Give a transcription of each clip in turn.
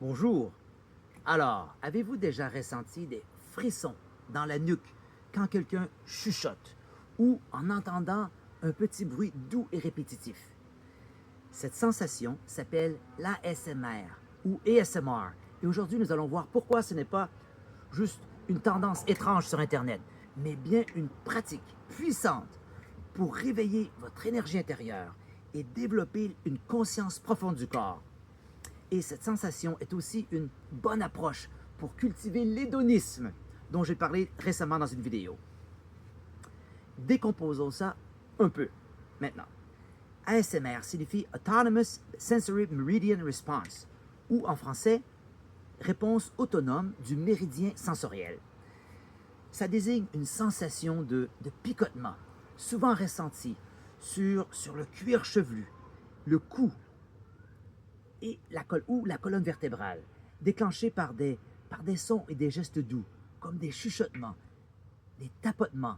Bonjour. Alors, avez-vous déjà ressenti des frissons dans la nuque quand quelqu'un chuchote ou en entendant un petit bruit doux et répétitif? Cette sensation s'appelle l'ASMR ou ASMR. Et aujourd'hui, nous allons voir pourquoi ce n'est pas juste une tendance étrange sur Internet, mais bien une pratique puissante pour réveiller votre énergie intérieure et développer une conscience profonde du corps. Et cette sensation est aussi une bonne approche pour cultiver l'hédonisme dont j'ai parlé récemment dans une vidéo. Décomposons ça un peu maintenant. ASMR signifie Autonomous Sensory Meridian Response, ou en français, réponse autonome du méridien sensoriel. Ça désigne une sensation de picotement, souvent ressentie sur le cuir chevelu, le cou et la colonne vertébrale, déclenchée par des sons et des gestes doux, comme des chuchotements, des tapotements,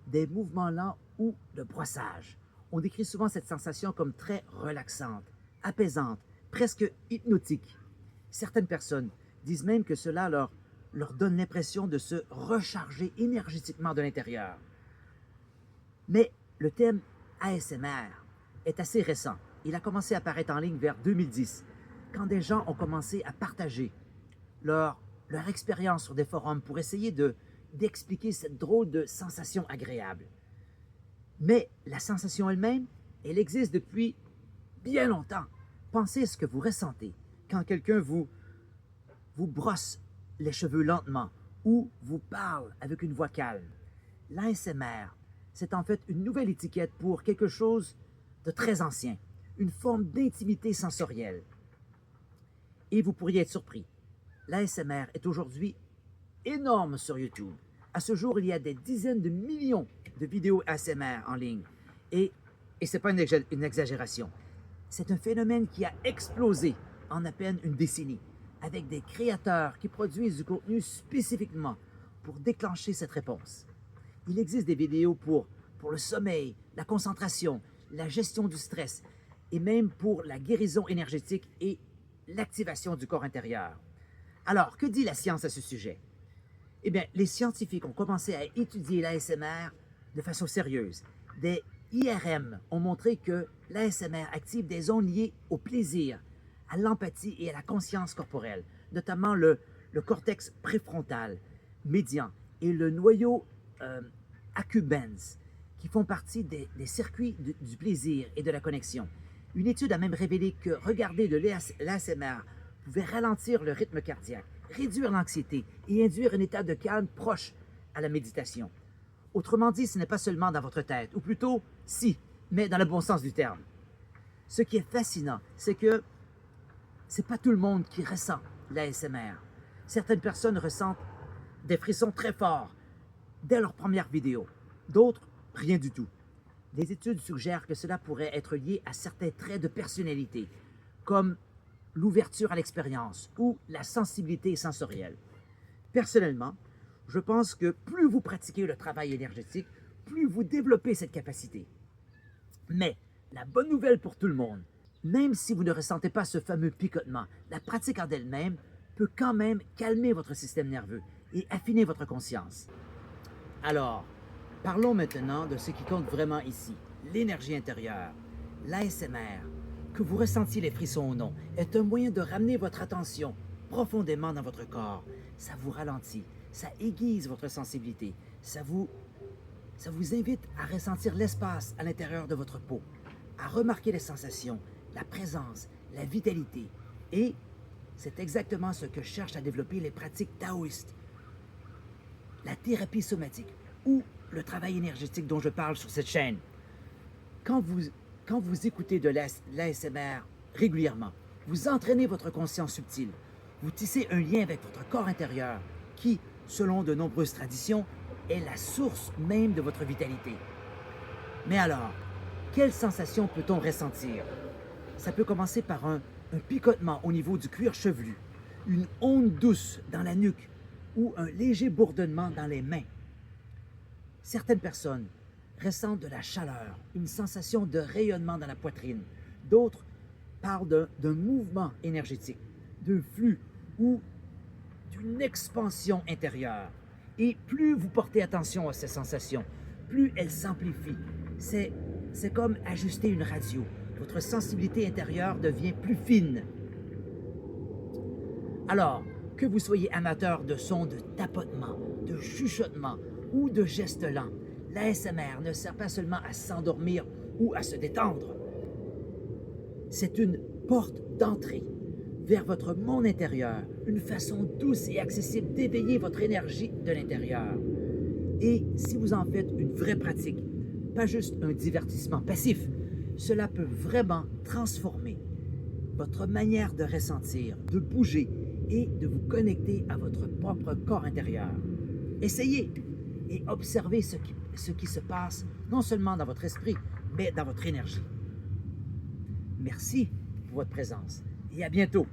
des mouvements lents ou de brossage. On décrit souvent cette sensation comme très relaxante, apaisante, presque hypnotique. Certaines personnes disent même que cela leur donne l'impression de se recharger énergétiquement de l'intérieur. Mais le thème ASMR est assez récent. Il a commencé à apparaître en ligne vers 2010, quand des gens ont commencé à partager leur expérience sur des forums pour essayer d'expliquer cette drôle de sensation agréable. Mais la sensation elle-même, elle existe depuis bien longtemps. Pensez à ce que vous ressentez quand quelqu'un vous brosse les cheveux lentement ou vous parle avec une voix calme. L'ASMR, c'est en fait une nouvelle étiquette pour quelque chose de très ancien, une forme d'intimité sensorielle. Et vous pourriez être surpris. L'ASMR est aujourd'hui énorme sur YouTube. À ce jour, il y a des dizaines de millions de vidéos ASMR en ligne. Et, et ce n'est pas une exagération. C'est un phénomène qui a explosé en à peine une décennie, avec des créateurs qui produisent du contenu spécifiquement pour déclencher cette réponse. Il existe des vidéos pour le sommeil, la concentration, la gestion du stress et même pour la guérison énergétique et l'activation du corps intérieur. Alors, que dit la science à ce sujet? Eh bien, les scientifiques ont commencé à étudier l'ASMR de façon sérieuse. Des IRM ont montré que l'ASMR active des zones liées au plaisir, à l'empathie et à la conscience corporelle, notamment le cortex préfrontal, médian et le noyau accumbens, qui font partie des circuits du plaisir et de la connexion. Une étude a même révélé que regarder de l'ASMR pouvait ralentir le rythme cardiaque, réduire l'anxiété et induire un état de calme proche à la méditation. Autrement dit, ce n'est pas seulement dans votre tête, ou plutôt, si, mais dans le bon sens du terme. Ce qui est fascinant, c'est que c'est pas tout le monde qui ressent l'ASMR. Certaines personnes ressentent des frissons très forts dès leur première vidéo. D'autres, rien du tout. Des études suggèrent que cela pourrait être lié à certains traits de personnalité, comme l'ouverture à l'expérience ou la sensibilité sensorielle. Personnellement, je pense que plus vous pratiquez le travail énergétique, plus vous développez cette capacité. Mais la bonne nouvelle pour tout le monde, même si vous ne ressentez pas ce fameux picotement, la pratique en elle-même peut quand même calmer votre système nerveux et affiner votre conscience. Alors, parlons maintenant de ce qui compte vraiment ici, l'énergie intérieure. L'ASMR, que vous ressentiez les frissons ou non, est un moyen de ramener votre attention profondément dans votre corps. Ça vous ralentit, ça aiguise votre sensibilité, ça vous invite à ressentir l'espace à l'intérieur de votre peau, à remarquer les sensations, la présence, la vitalité. Et c'est exactement ce que cherchent à développer les pratiques taoïstes, la thérapie somatique ou le travail énergétique dont je parle sur cette chaîne. Quand vous écoutez de l'ASMR régulièrement, vous entraînez votre conscience subtile. Vous tissez un lien avec votre corps intérieur qui, selon de nombreuses traditions, est la source même de votre vitalité. Mais alors, quelle sensation peut-on ressentir? Ça peut commencer par un picotement au niveau du cuir chevelu, une onde douce dans la nuque ou un léger bourdonnement dans les mains. Certaines personnes ressentent de la chaleur, une sensation de rayonnement dans la poitrine. D'autres parlent d'un mouvement énergétique, d'un flux ou d'une expansion intérieure. Et plus vous portez attention à ces sensations, plus elles s'amplifient. C'est comme ajuster une radio. Votre sensibilité intérieure devient plus fine. Alors, que vous soyez amateur de sons de tapotement, de chuchotement ou de gestes lents, l'ASMR ne sert pas seulement à s'endormir ou à se détendre. C'est une porte d'entrée vers votre monde intérieur, une façon douce et accessible d'éveiller votre énergie de l'intérieur. Et si vous en faites une vraie pratique, pas juste un divertissement passif, cela peut vraiment transformer votre manière de ressentir, de bouger et de vous connecter à votre propre corps intérieur. Essayez et observez ce qui se passe non seulement dans votre esprit, mais dans votre énergie. Merci pour votre présence et à bientôt.